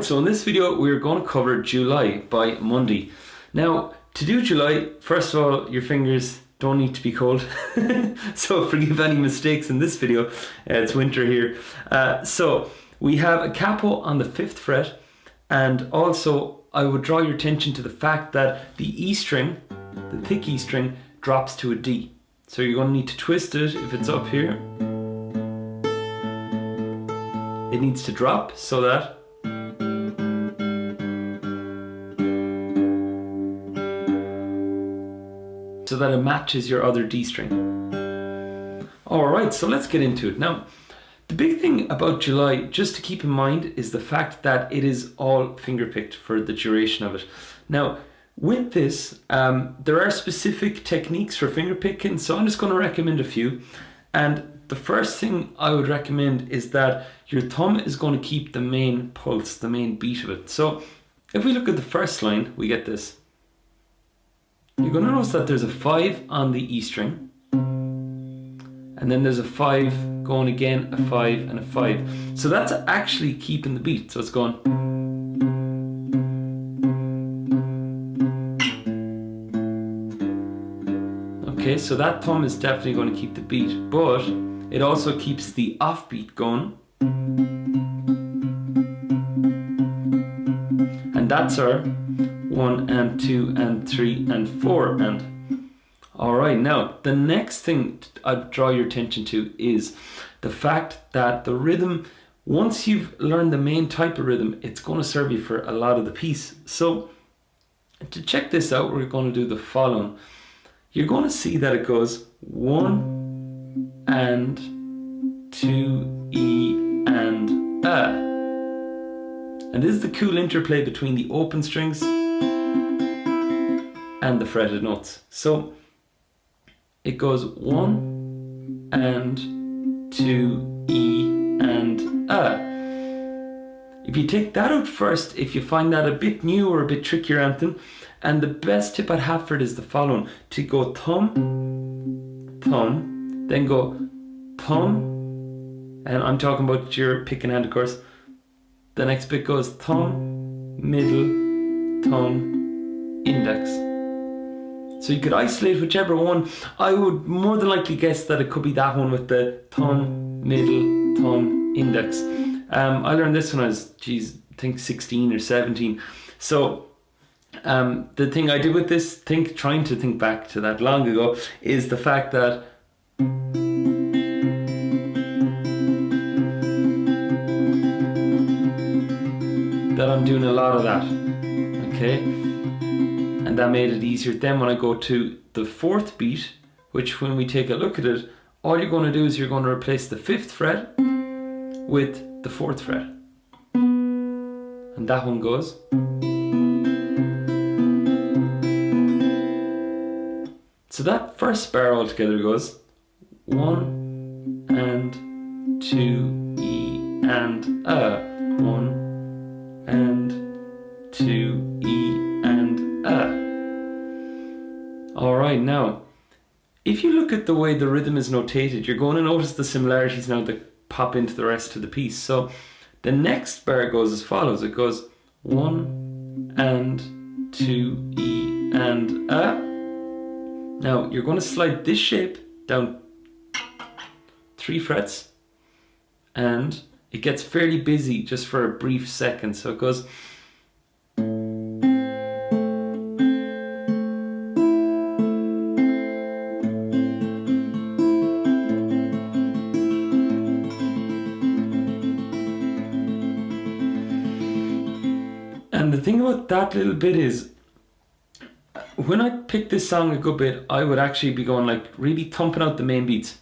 Alright, so in this video we're going to cover July by Mundy. Now, to do July, first of all, your fingers don't need to be cold. So forgive any mistakes in this video. It's winter here. So we have a capo on the 5th fret, and also I would draw your attention to the fact that the E string, the thick E string, drops to a D. So you're going to need to twist it if it's up here. It needs to drop so that it matches your other D string. Alright, so let's get into it. Now, the big thing about July, just to keep in mind, is the fact that it is all fingerpicked for the duration of it. Now, with this, there are specific techniques for fingerpicking, so I'm just going to recommend a few. And the first thing I would recommend is that your thumb is going to keep the main pulse, the main beat of it. So if we look at the first line, we get this. You're going to notice that there's a 5 on the E string, and then there's a 5 going again, a 5 and a 5. So that's actually keeping the beat. So it's going. Okay, so that thumb is definitely going to keep the beat, but it also keeps the offbeat going. And that's our 1 and 2 and 3 and 4 and. Alright, now the next thing I'd draw your attention to is the fact that the rhythm, once you've learned the main type of rhythm, it's going to serve you for a lot of the piece. So to check this out, we're going to do the following. You're going to see that it goes 1 and 2 E and A. And this is the cool interplay between the open strings and the fretted notes. So it goes 1 and 2 E and A. If you take that out first, if you find that a bit new or a bit trickier anything, and the best tip I'd have for it is the following: to go thumb, thumb, then go thumb, and I'm talking about your picking hand, of course. The next bit goes thumb, middle, thumb, index. So you could isolate whichever one. I would more than likely guess that it could be that one with the thumb, middle, thumb, index. I learned this when I was, I think 16 or 17. So the thing I did with this, trying to think back to that long ago, is the fact that I'm doing a lot of that, okay? And that made it easier. Then when I go to the 4th beat, which when we take a look at it, all you're going to do is you're going to replace the 5th fret with the 4th fret. And that one goes. So that first bar altogether goes 1 and 2 E and A. 1 and 2 E and A. Alright, now if you look at the way the rhythm is notated, you're going to notice the similarities now that pop into the rest of the piece. So the next bar goes as follows. It goes 1 and 2 E and A. Now you're going to slide this shape down 3 frets, and it gets fairly busy just for a brief second. So it goes. And the thing about that little bit is, when I pick this song a good bit, I would actually be going like really thumping out the main beats.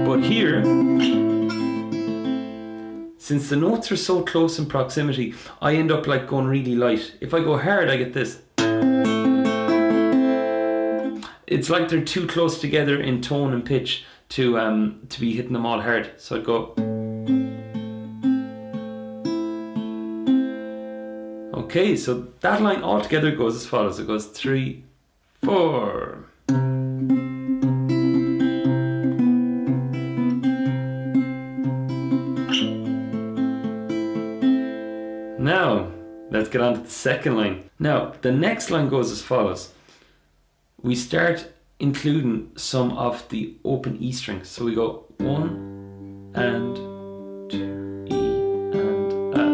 But here, since the notes are so close in proximity, I end up like going really light. If I go hard, I get this. It's like they're too close together in tone and pitch to be hitting them all hard. So I'd go. Okay, so that line altogether goes as follows. It goes 3, 4. let's get on to the second line. Now, the next line goes as follows. We start including some of the open E strings. So we go 1 and 2, E and A.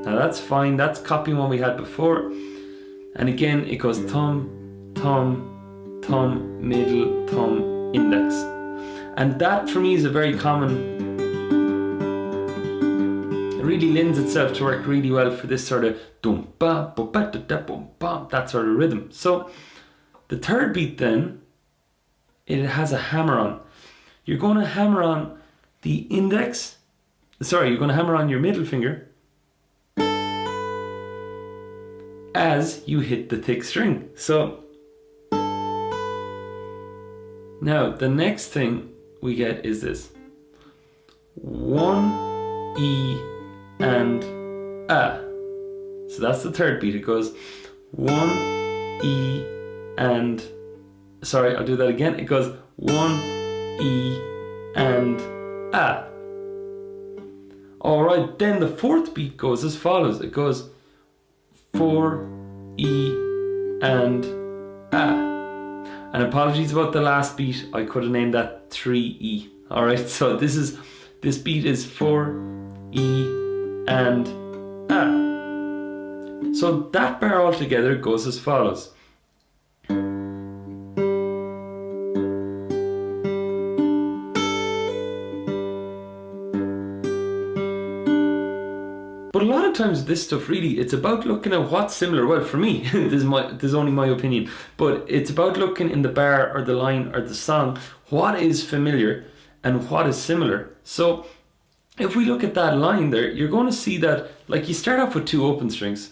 Now that's fine, that's copying what we had before. And again, it goes thumb, thumb, thumb, middle, thumb, index. And that for me is a very common, it really lends itself to work really well for this sort of dum ba ba ba da da bum ba, that sort of rhythm. So the third beat then, it has a hammer on. You're going to hammer on the index, you're going to hammer on your middle finger as you hit the thick string. So now the next thing we get is this. 1, E and A. So that's the third beat. It goes 1, E and, I'll do that again. It goes 1, E and A. Alright, then the fourth beat goes as follows. It goes 4, E and A. And apologies about the last beat, I could have named that 3E. Alright, so this beat is 4, E and A. So that bar altogether goes as follows. But a lot of times this stuff really, it's about looking at what's similar. Well, for me, this is only my opinion, but it's about looking in the bar or the line or the song, what is familiar and what is similar. So if we look at that line there, you're going to see that, like, you start off with 2 open strings.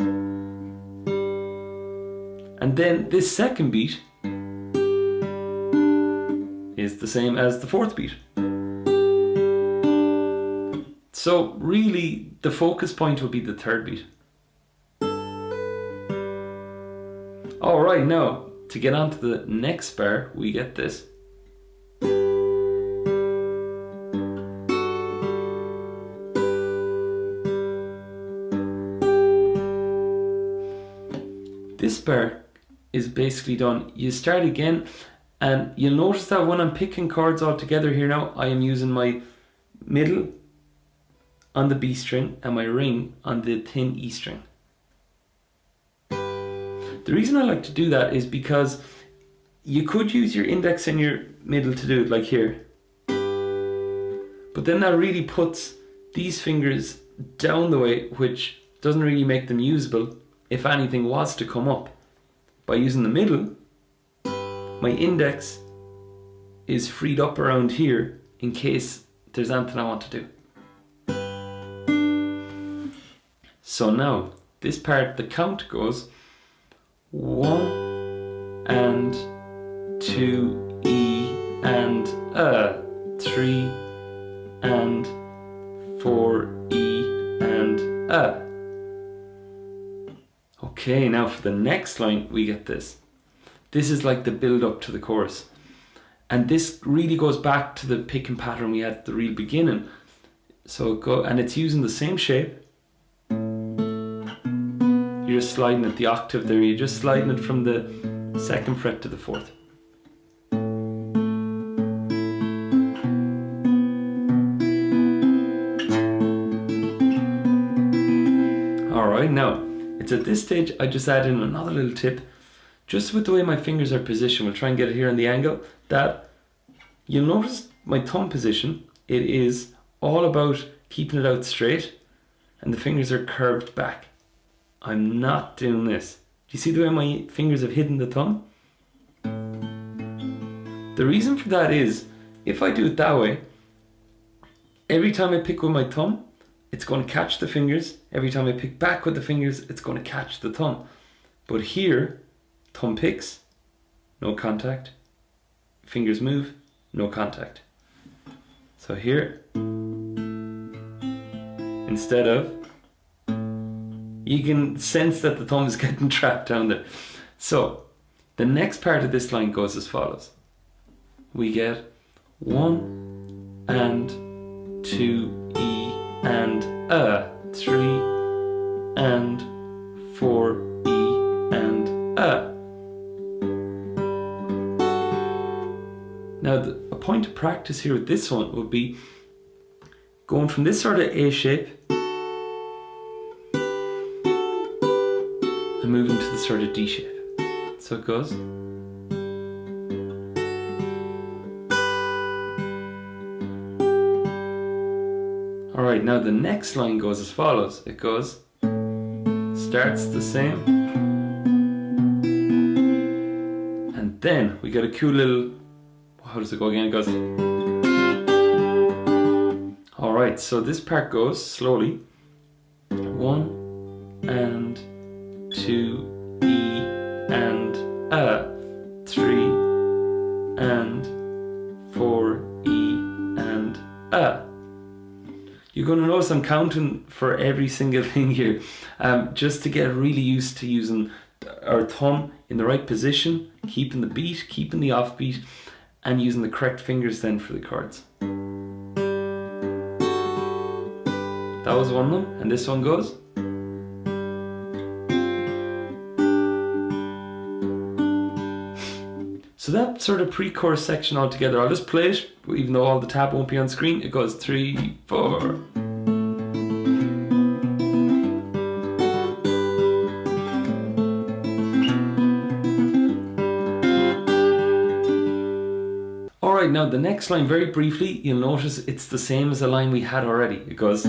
And then this second beat is the same as the fourth beat. So really, the focus point will be the third beat. Alright, now, to get on to the next bar, we get this. This bar is basically done. You start again, and you'll notice that when I'm picking chords all together here now, I am using my middle on the B string and my ring on the thin E string. The reason I like to do that is because you could use your index and your middle to do it, like here. But then that really puts these fingers down the way, which doesn't really make them usable if anything was to come up. By using the middle, my index is freed up around here in case there's anything I want to do. So now, this part, the count goes 1 and 2, E and A, 3 and 4, E and A. Okay, now for the next line, we get this. This is like the build up to the chorus. And this really goes back to the picking pattern we had at the real beginning. So and it's using the same shape. You're just sliding it, the octave there, you're just sliding it from the 2nd fret to the 4th. Alright, now, it's at this stage I just add in another little tip. Just with the way my fingers are positioned, we'll try and get it here on the angle, that you'll notice my thumb position, it is all about keeping it out straight and the fingers are curved back. I'm not doing this. Do you see the way my fingers have hidden the thumb? The reason for that is, if I do it that way, every time I pick with my thumb, it's going to catch the fingers. Every time I pick back with the fingers, it's going to catch the thumb. But here, thumb picks, no contact. Fingers move, no contact. So here, instead of, you can sense that the thumb is getting trapped down there. So the next part of this line goes as follows. We get 1 and 2, E and A, 3 and 4, E, and A. Now a point of practice here with this one would be going from this sort of A shape and moving to the sort of D shape. So it goes. Alright, now the next line goes as follows. It goes, starts the same, and then we get a cool little, how does it go again? It goes. Alright, so this part goes slowly. 1 and 2, E and A, 3 and 4, E and A. You're going to notice I'm counting for every single thing here, just to get really used to using our thumb in the right position, keeping the beat, keeping the offbeat, and using the correct fingers then for the chords. That was one of them, and this one goes. So that sort of pre-chorus section all together, I'll just play it, even though all the tab won't be on screen. It goes 3, 4. Alright, now the next line, very briefly, you'll notice it's the same as the line we had already. It goes.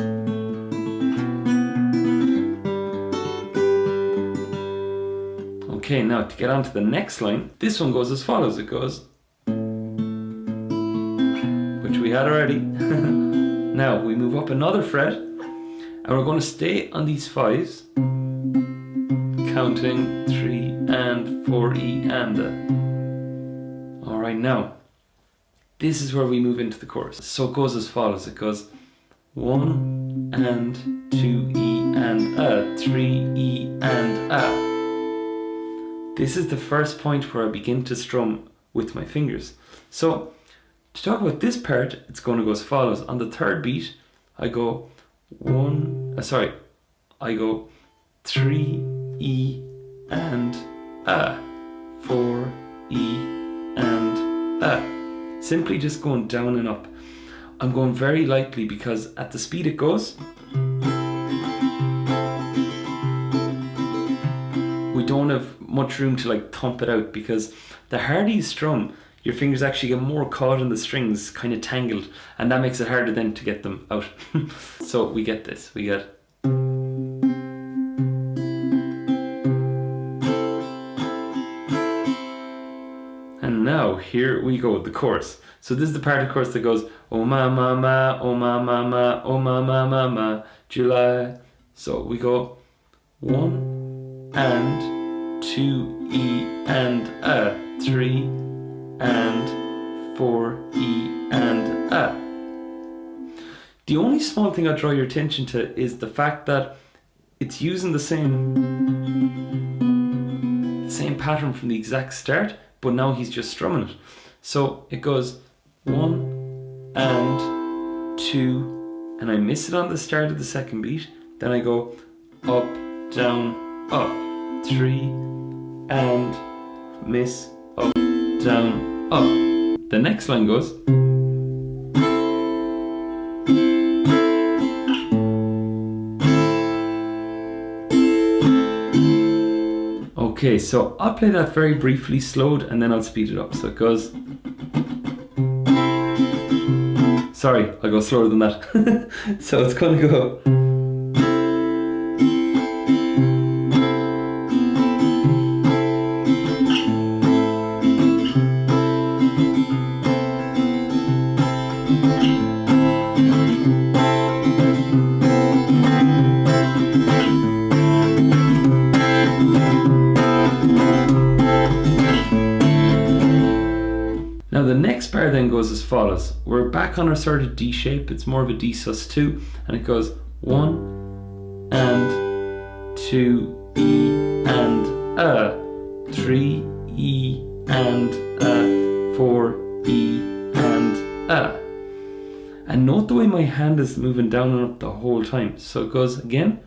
Okay, now to get on to the next line, this one goes as follows. It goes, which we had already. Now we move up another fret, and we're going to stay on these 5s, counting 3 and 4, E and A. Alright, now this is where we move into the chorus. So it goes as follows. It goes 1 and 2, E and A, 3, E and A. This is the first point where I begin to strum with my fingers. So to talk about this part, it's going to go as follows. On the third beat, I go I go 3, E and A, 4, E and A. Simply just going down and up. I'm going very lightly because at the speed it goes, we don't have much room to like thump it out, because the harder you strum, your fingers actually get more caught in the strings, kind of tangled, and that makes it harder then to get them out. So we get this, we get. And now here we go, the chorus. So this is the part of the chorus that goes, oh ma ma ma, oh ma ma ma, oh ma ma ma ma, July. So we go 1 and 2, E and A, 3 and 4, E and A. The only small thing I draw your attention to is the fact that it's using the same pattern from the exact start, but now he's just strumming it. So it goes 1 and 2, and I miss it on the start of the second beat. Then I go up, down, up, 3 and miss, up, down, up. The next line goes. Okay, so I'll play that very briefly slowed and then I'll speed it up. So it goes. Sorry, I'll go slower than that. So it's going to go. Now the next bar then goes as follows. We're back on our sort of D shape. It's more of a D sus2, and it goes 1 and 2, E and A, 3, E and A, 4, E and A. And note the way my hand is moving down and up the whole time. So it goes again,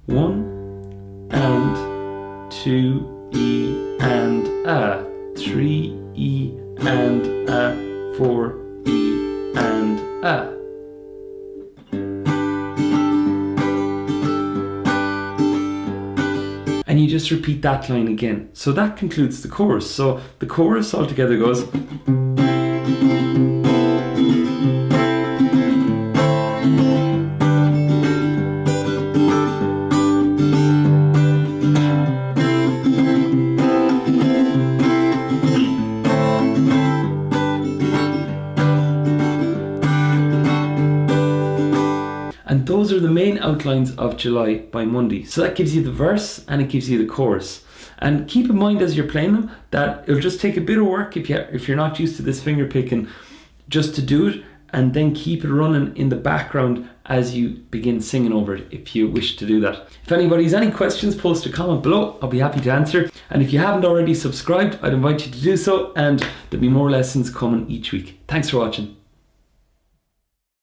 1 and 2 E and A, 3 E and A, 4 E and A. And you just repeat that line again. So that concludes the chorus. So the chorus altogether goes. And those are the main outlines of July by Mundy. So that gives you the verse and it gives you the chorus. And keep in mind as you're playing them that it'll just take a bit of work if you're not used to this finger picking, just to do it and then keep it running in the background as you begin singing over it if you wish to do that. If anybody has any questions, post a comment below. I'll be happy to answer. And if you haven't already subscribed, I'd invite you to do so, and there'll be more lessons coming each week. Thanks for watching.